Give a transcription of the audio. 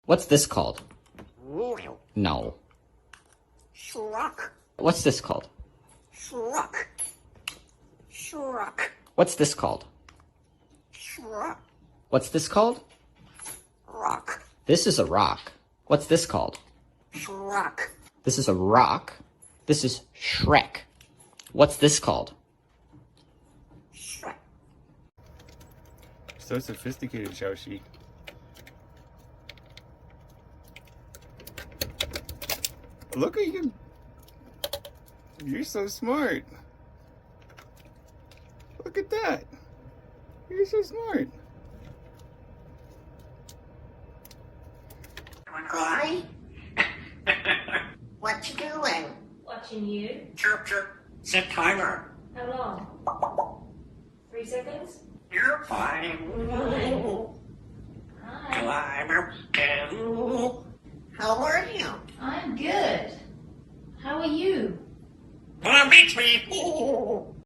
What's this called? No. Shrug. What's this called? Shrug. Shrug. What's this called? Shrug. What's this called? Rock. This is a rock. What's this called? Shrug. This is a rock. This is Shrek. What's this called? Shrek. So sophisticated, Xiaoxi. Look at you. You're so smart. Look at that. You're so smart. Hi. What you doing? Watching you. Chirp chirp. Set timer. How long? 3 seconds? You're fine. Hi. Climber. How are you? I'm good. How are you? Come on, beat me.